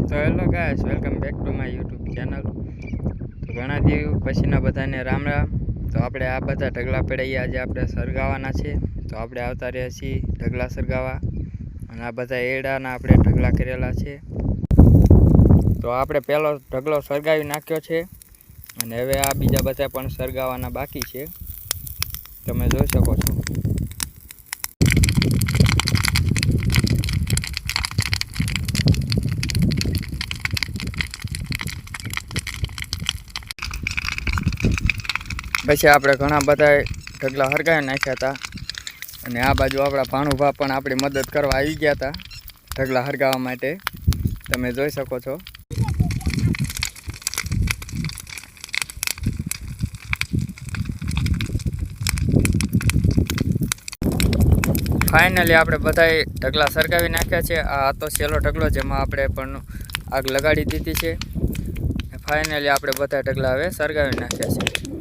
તો hello guys, welcome back to my YouTube channel. તો ઘણા દિવસ પછીના બધાને રામ રામ। તો આપણે આ બધા ઢગલા પડાવી આજે આપણે સળગાવવાના છે। તો આપણે આવતા રહ્યા છીએ ઢગલા સળગાવવા, અને આ બધા એડાના આપણે ઢગલા કરેલા છે। તો આપણે પહેલો ઢગલો સળગાવી નાખ્યો છે, અને હવે આ બીજા બધા પણ સળગાવવાના બાકી છે, તમે જોઈ શકો છો। પછી આપણે ઘણા બધા ઢગલા સળગાવી નાખ્યા હતા, અને આ બાજુ આપણા ભાણુભા પણ આપણી મદદ કરવા આવી ગયા હતા ઢગલા સળગાવવા માટે, તમે જોઈ શકો છો। ફાઇનલી આપણે બધાએ ઢગલા સળગાવી નાખ્યા છે। આ તો છેલ્લો ઢગલો જેમાં આપણે પણ આગ લગાડી દીધી છે। ફાઇનલી આપણે બધા ઢગલા હવે સળગાવી નાખ્યા છે।